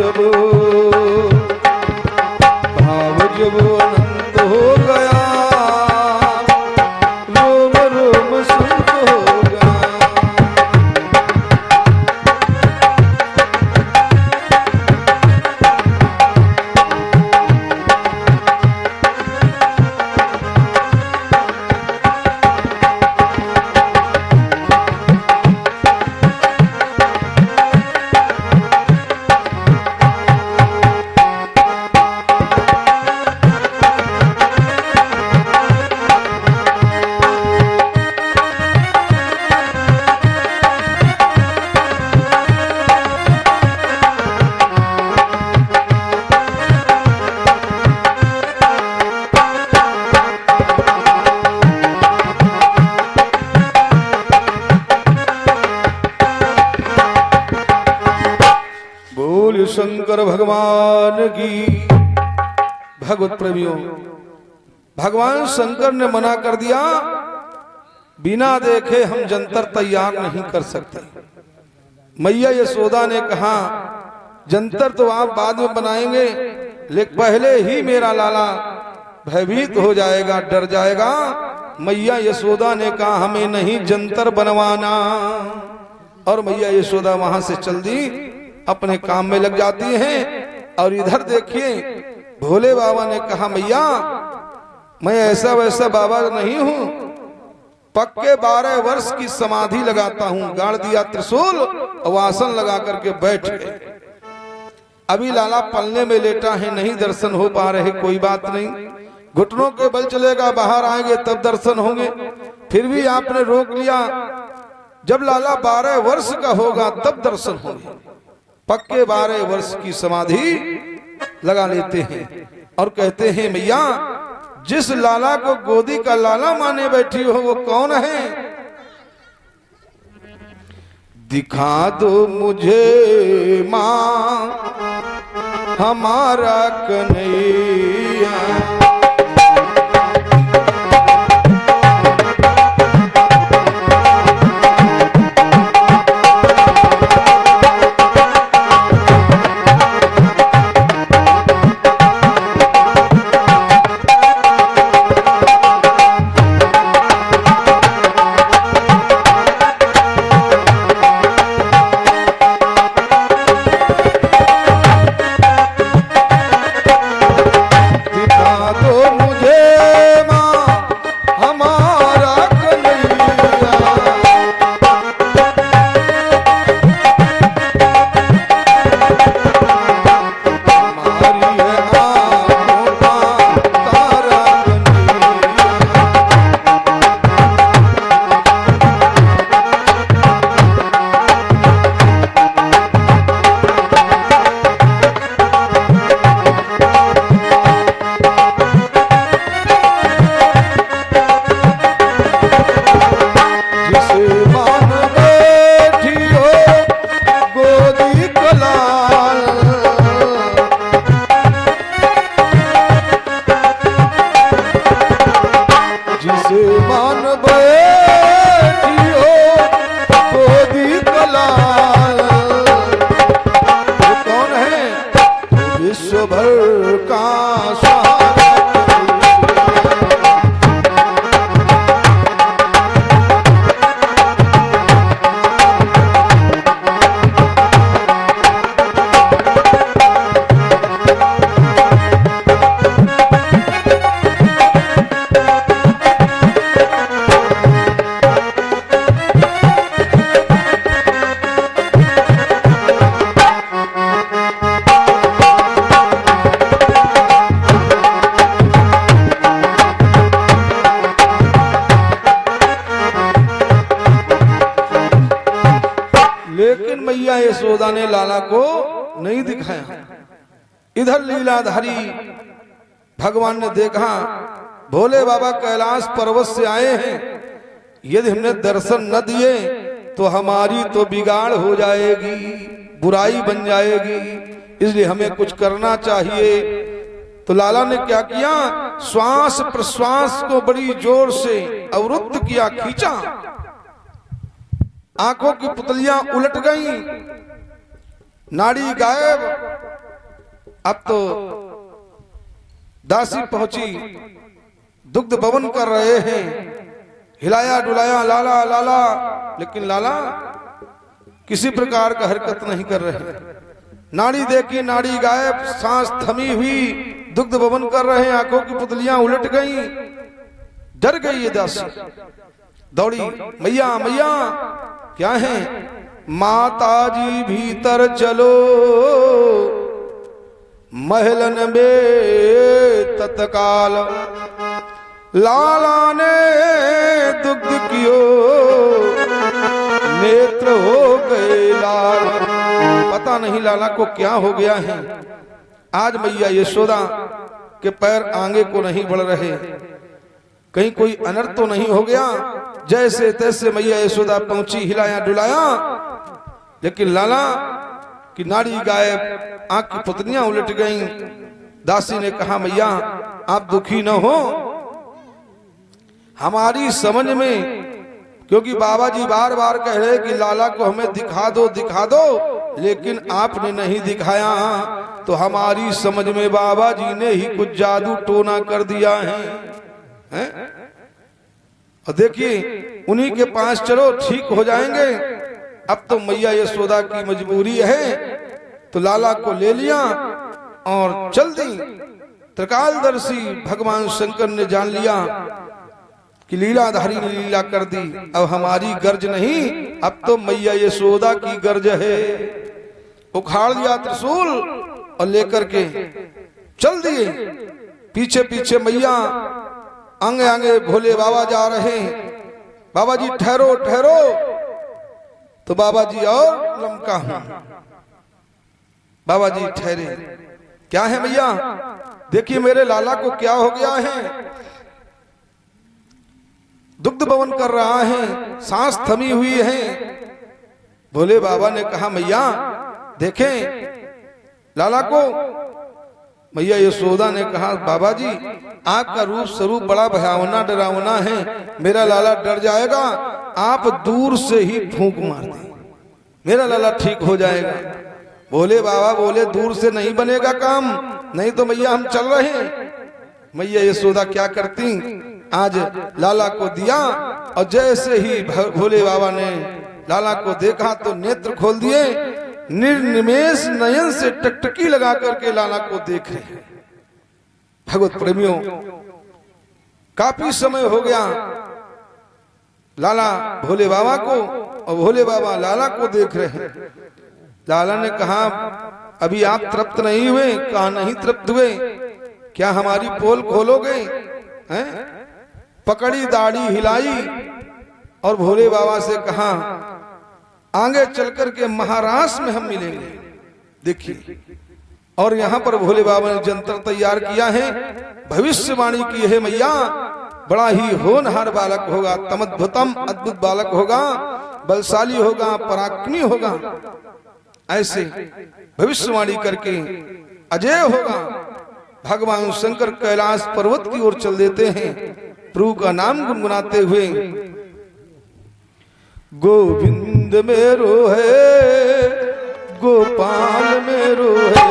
जब अनंत हो गया, रोम रोम संत हो गया। शंकर भगवान की। भगवत प्रेमियों, भगवान शंकर ने मना कर दिया, बिना देखे हम जंतर तैयार नहीं कर सकते। मैया यशोदा ने कहा जंतर तो आप बाद में बनाएंगे, लेकिन पहले ही मेरा लाला भयभीत हो जाएगा, डर जाएगा। मैया यशोदा ने कहा हमें नहीं जंतर बनवाना, और मैया यशोदा वहां से चल दी, अपने काम में लग जाती हैं। और इधर देखिए भोले बाबा ने कहा मैया मैं ऐसा वैसा बाबा नहीं हूं, पक्के 12 वर्ष की समाधि लगाता हूं। गाड़ दिया त्रिशूल और आसन लगा करके बैठ गए। अभी लाला पलने में लेटा है, नहीं दर्शन हो पा रहे, कोई बात नहीं, घुटनों के बल चलेगा, बाहर आएंगे तब दर्शन होंगे। फिर भी आपने रोक लिया, जब लाला 12 वर्ष का होगा तब दर्शन होंगे। पक्के 12 वर्ष की समाधि लगा लेते हैं और कहते हैं मैया जिस लाला को गोदी का लाला माने बैठी हो वो कौन है? दिखा दो मुझे माँ हमारा कन्हैया। मैया यशोदा ने लाला को नहीं दिखाया। इधर लीलाधारी भगवान ने देखा भोले बाबा कैलाश पर्वत से आए हैं, यदि हमने दर्शन न दिए तो हमारी तो बिगाड़ हो जाएगी, बुराई बन जाएगी, इसलिए हमें कुछ करना चाहिए। तो लाला ने क्या किया, श्वास प्रश्वास को बड़ी जोर से अवरुद्ध किया, खींचा, आंखों की पुतलियां उलट गईं, नाड़ी गायब, अब तो दासी पहुंची, दुग्ध भवन कर रहे हैं, हिलाया डुलाया लाला लाला, लेकिन लाला किसी प्रकार का हरकत नहीं कर रहे। नाड़ी देखी, नाड़ी गायब, सांस थमी हुई, दुग्ध भवन कर रहे हैं, आंखों की पुतलियां उलट गई। डर गई ये दासी, दौड़ी, मैया मैया क्या है? माता जी भीतर चलो, महलन में तत्काल, लाला ने दुग्ध कियो, नेत्र हो गए लाल। पता नहीं लाला को क्या हो गया है। आज मैया यशोदा के पैर आगे को नहीं बढ़ रहे, कहीं कोई अनर्थ तो नहीं हो गया। जैसे तैसे मैया यशोदा पहुंची, हिलाया डुलाया, लेकिन लाला की नाड़ी गायब, आंख की पुतलियां उलट गईं। दासी ने कहा, मैया आप दुखी न हो, हमारी समझ में, क्योंकि बाबा जी बार बार कह रहे कि लाला को हमें दिखा दो, लेकिन आपने नहीं दिखाया, तो हमारी समझ में बाबा जी ने ही कुछ जादू टोना कर दिया है? और देखिए उन्हीं के पास चलो, ठीक हो जाएंगे। अब तो मैया यशोदा की मजबूरी है, तो लाला को ले लिया और चल दी। त्रिकालदर्शी भगवान शंकर ने जान लिया कि लीलाधारी ने लीला कर दी। अब हमारी गर्ज नहीं, अब तो मैया यशोदा की गर्ज है। उखाड़ लिया त्रिशूल और लेकर के चल दिए। पीछे पीछे मैया, आगे आगे भोले बाबा जा रहे हैं। बाबा जी ठहरो ठहरो, तो बाबा जी और लमका हूं। बाबा जी ठहरे, क्या है मैया? देखिए मेरे लाला को क्या हो गया है, दुग्ध भवन कर रहा है, सांस थमी हुई है। भोले बाबा ने कहा, मैया देखें लाला को। मैया यशोदा ने कहा, बाबा जी आपका रूप स्वरूप बड़ा भयावना डरावना है, मेरा लाला डर जाएगा, आप दूर से ही फूंक मार दें, मेरा लाला ठीक हो जाएगा। भोले बाबा बोले, दूर से नहीं बनेगा काम, नहीं तो मैया हम चल रहे हैं। मैया यशोदा क्या करती, आज लाला को दिया, और जैसे ही भोले बाबा ने लाला को देखा तो नेत्र खोल दिए, निर्निमेष नयन से टकटकी लगा करके लाला को देख रहे हैं। भगवत प्रेमियों, काफी समय हो गया लाला भोले बाबा को, और भोले बाबा लाला को देख रहे हैं। लाला ने कहा, अभी आप तृप्त नहीं हुए? कहा नहीं तृप्त हुए, क्या हमारी पोल खोलोगे? हैं? पकड़ी, दाढ़ी हिलाई और भोले बाबा से कहा, आगे चलकर के महाराष्ट्र में हम मिलेंगे। देखिए, और यहाँ पर भोले बाबा ने जंतर तैयार किया है, भविष्यवाणी की है, मैया बड़ा ही होनहार बालक होगा, तमद्भुतम अद्भुत बालक होगा, बलशाली होगा, पराक्रमी होगा। ऐसे भविष्यवाणी करके अजय होगा। भगवान शंकर कैलाश पर्वत की ओर चल देते हैं, प्रभु का नाम गुनगुनाते हुए। गोविंद मेरो है, गोपाल मेरो है,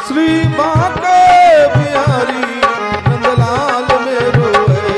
श्री बांके बिहारी नंदलाल मेरो है।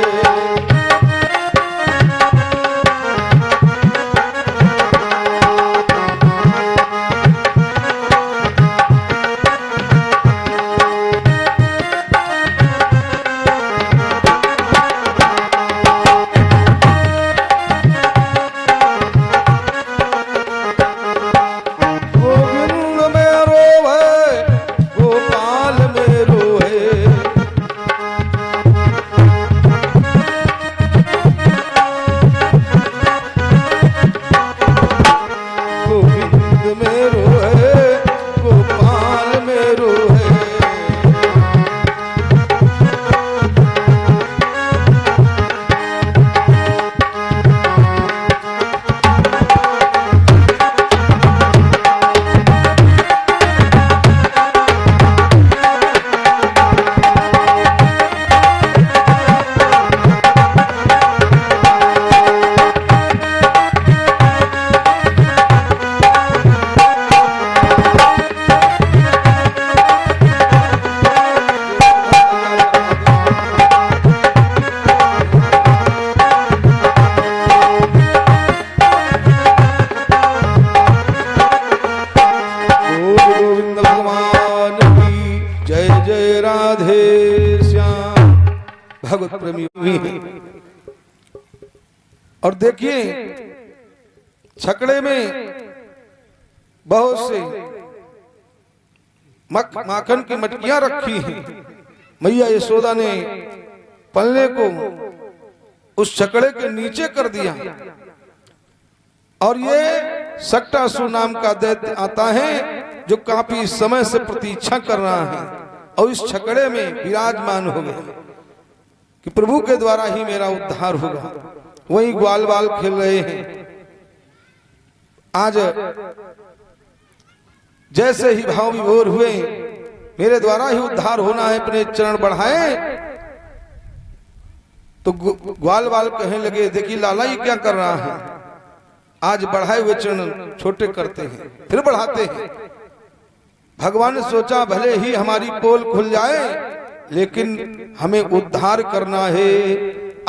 राधे श्याम। भगवत प्रेमी हैं। और देखिए छकड़े में बहुत से माखन की मटकियां रखी हैं। मैया यशोदा ने पलने को उस छकड़े के नीचे कर दिया और ये सक्टासुर नाम का दैत्य आता है जो काफी समय से प्रतीक्षा कर रहा है और इस छकड़े में विराजमान हो गया कि प्रभु के द्वारा ही मेरा उद्धार होगा। वही ग्वाल बाल खेल रहे हैं। आज जैसे ही भाव विभोर हुए मेरे द्वारा ही उद्धार होना है, अपने चरण बढ़ाए, तो ग्वाल बाल कहने लगे देखिए लाला ये क्या कर रहा है। आज बढ़ाए हुए चरण छोटे करते हैं फिर बढ़ाते हैं। भगवान ने सोचा भले ही हमारी पोल खुल जाए लेकिन हमें उद्धार करना है।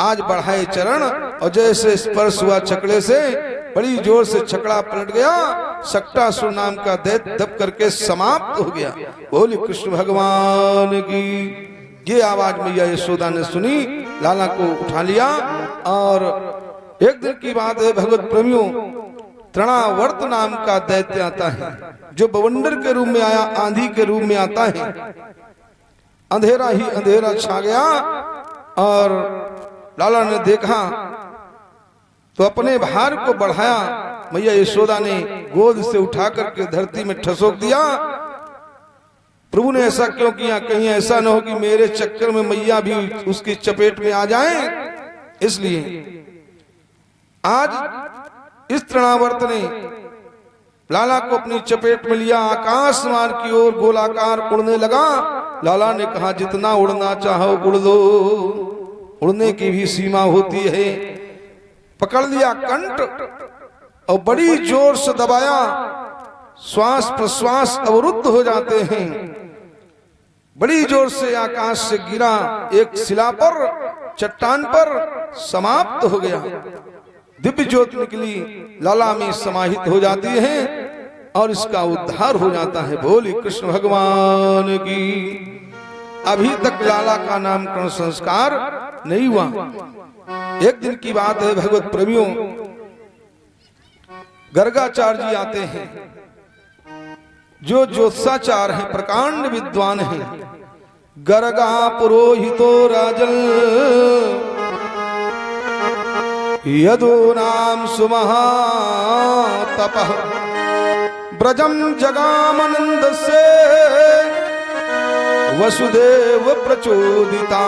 आज बढ़ाए चरण और जैसे स्पर्श हुआ छकड़े से बड़ी जोर से छकड़ा पलट गया। सक्टासुर नाम का दैत्य दब करके समाप्त हो गया। बोले कृष्ण भगवान की। ये आवाज मैया यशोदा ने सुनी, लाला को उठा लिया। और एक दिन की बात है भगवत प्रेमियों, तृणावर्त नाम का दैत्य आता है जो बवंडर के रूप में आया, आंधी के रूप में आता है। अंधेरा ही अंधेरा छा गया और लाला ने देखा तो अपने भार को बढ़ाया। मैया यशोदा ने गोद से उठा करके धरती में ठसोक दिया। प्रभु ने ऐसा क्यों किया, कहीं ऐसा न हो कि मेरे चक्कर में मैया भी उसकी चपेट में आ जाएं। इसलिए आज इस तृणावर्त ने लाला को अपनी चपेट में लिया, आकाश मार्ग की ओर गोलाकार उड़ने लगा। लाला ने कहा जितना उड़ना चाहो उड़ दो, उड़ने की भी सीमा होती है। पकड़ लिया कंठ और बड़ी जोर से दबाया, श्वास प्रश्वास अवरुद्ध हो जाते हैं। बड़ी जोर से आकाश से गिरा, एक शिला पर, चट्टान पर समाप्त हो गया। दिव्य ज्योत निकली, लाला में समाहित हो जाती है और इसका उद्धार हो जाता है। बोली कृष्ण भगवान की। अभी तक लाला का नामकरण संस्कार नहीं हुआ। एक दिन की बात है भगवत प्रेमियों, गर्गाचार्य जी आते हैं जो ज्योतिषाचार हैं, प्रकांड विद्वान हैं। गर्गा पुरोहितो राजल यदो नाम सुमहा तपः ब्रजम जगामनंद से वसुदेव प्रचोदिता।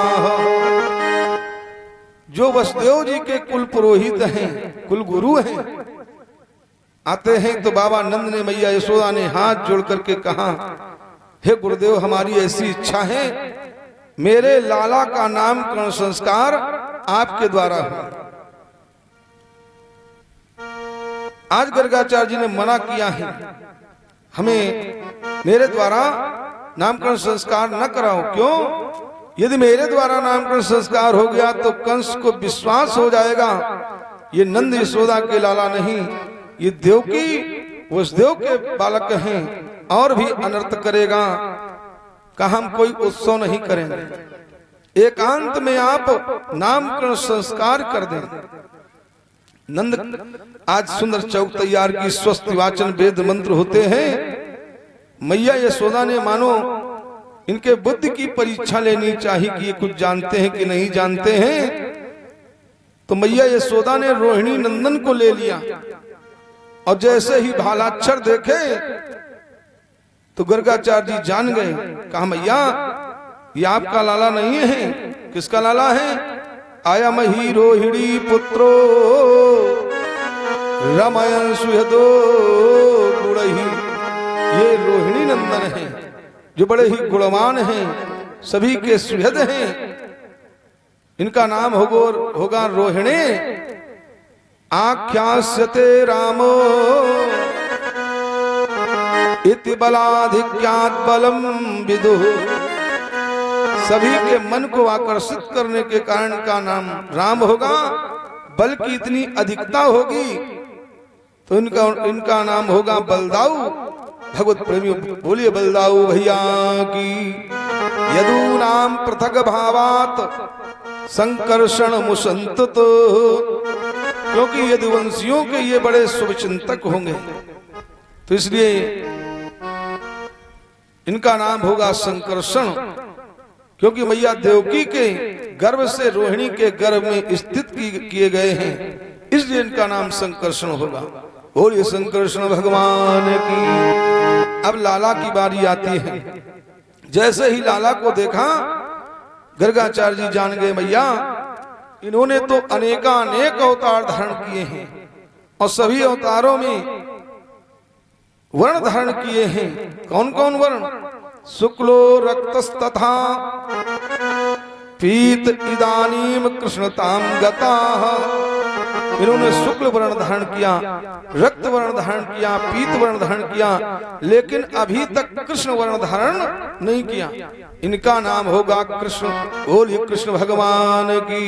जो वसुदेव जी के कुल पुरोहित हैं, कुल गुरु हैं, आते हैं तो बाबा नंद ने, मैया यशोदा ने हाथ जोड़ करके कहा हे गुरुदेव हमारी ऐसी इच्छा है, मेरे लाला का नामकरण संस्कार आपके द्वारा हो। आज गर्गाचार्य जी ने मना किया है, हमें मेरे द्वारा नामकरण संस्कार न कराओ। क्यों? यदि मेरे द्वारा नामकरण संस्कार हो गया तो कंस को विश्वास हो जाएगा ये नंद यशोदा के लाला नहीं, ये देवकी वसुदेव के बालक हैं और भी अनर्थ करेगा। कहा हम कोई उत्सव नहीं करेंगे, एकांत में आप नामकरण संस्कार कर दें। नंद आज सुंदर चौक तैयार की, स्वस्ति वाचन वेद मंत्र होते हैं। मैया यशोदा ने मानो इनके बुद्धि की परीक्षा लेनी चाहिए कि ये कुछ जानते हैं कि नहीं जानते हैं। तो मैया यशोदा ने रोहिणी नंदन को ले लिया और जैसे ही भालाक्षर देखे तो गर्गाचार्य जी जान गए। कहा मैया ये आपका लाला नहीं है। किसका लाला है? आया मही रोहिणी पुत्रो रमयन सुहदो गुणहि। ये रोहिणी नंदन है जो बड़े ही गुणवान हैं, सभी के सुहृद हैं। इनका नाम होगा रोहिणी। आख्यास्यते रामो इति बलाधिक्यात् बलम विदुः। सभी के मन को आकर्षित करने के कारण का नाम राम होगा, बल की इतनी अधिकता होगी तो इनका नाम होगा बलदाऊ। भगवत प्रेमियों बोलिए बलदाऊ भैया की। यदूनाम पृथक भावात संकर्षण मुसंतत, क्योंकि यदुवंशियों के ये बड़े शुभचिंतक होंगे तो इसलिए इनका नाम होगा संकर्षण, क्योंकि मैया देवकी के गर्भ से रोहिणी के गर्भ में स्थित किए गए हैं, इसलिए इनका नाम संकर्षण होगा। और ये संकर्षण भगवान की। अब लाला की बारी आती है। जैसे ही लाला को देखा गर्गाचार्य जी जान गए मैया इन्होंने तो अनेकानेक अवतार धारण किए हैं और सभी अवतारों में वर्ण धारण किए हैं। कौन कौन वर्ण? शुक्लो रक्तस्तथा पीत इदानीम कृष्णताम गता। इन्होंने शुक्ल वर्ण धारण किया, रक्त वर्ण धारण किया, पीत वर्ण धारण किया, लेकिन अभी तक कृष्ण वर्ण धारण नहीं किया। इनका नाम होगा कृष्ण। बोलिए कृष्ण भगवान की।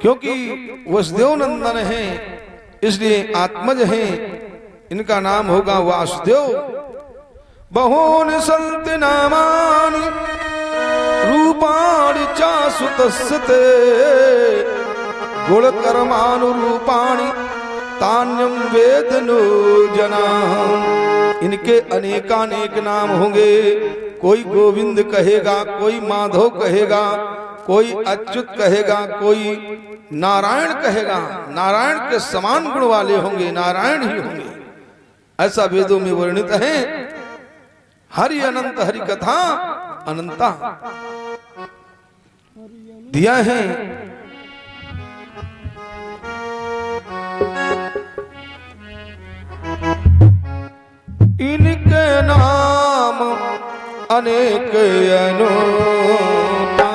क्योंकि वसुदेव नंदन है इसलिए आत्मज हैं, इनका नाम होगा वासुदेव। बहूनि सन्ति नामानि रूपाणि चासुतस्ते गुणकर्मानुरूपाणि तान्यं वेदनो जना। इनके अनेकानेक नाम होंगे। कोई गोविंद कहेगा, कोई माधव कहेगा, कोई अच्युत कहेगा, कोई नारायण कहेगा। नारायण के समान गुण वाले होंगे, नारायण ही होंगे, ऐसा वेदों में वर्णित है। हरि अनंत, हरि कथा अनंता दिया है। इनके नाम अनेक अनूठा।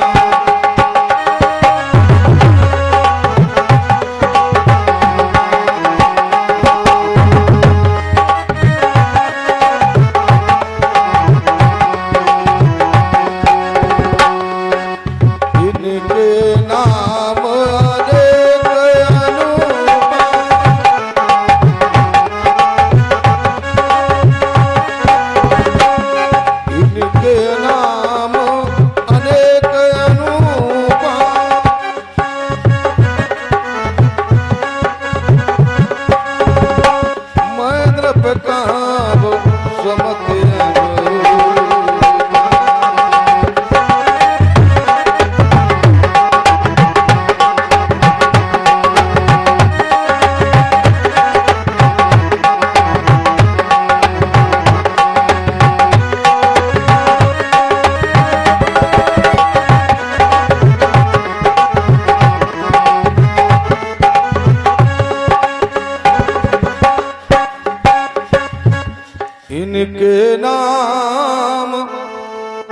इनके नाम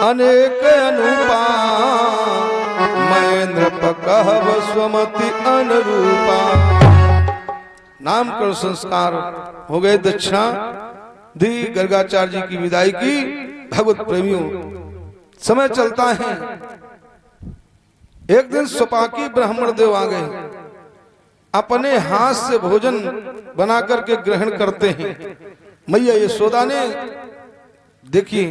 अनेक अनुपा महेंद्र पकहब स्वमति अनुरूपा। नामकरण संस्कार हो गए, दक्षिणा दी, गर्गाचार्य जी की विदाई की। भगवत प्रेमियों, समय चलता है। एक दिन सुपाकी ब्राह्मण देव आ गए, अपने हाथ से भोजन बना करके ग्रहण करते हैं। मैया यशोदा ने देखिए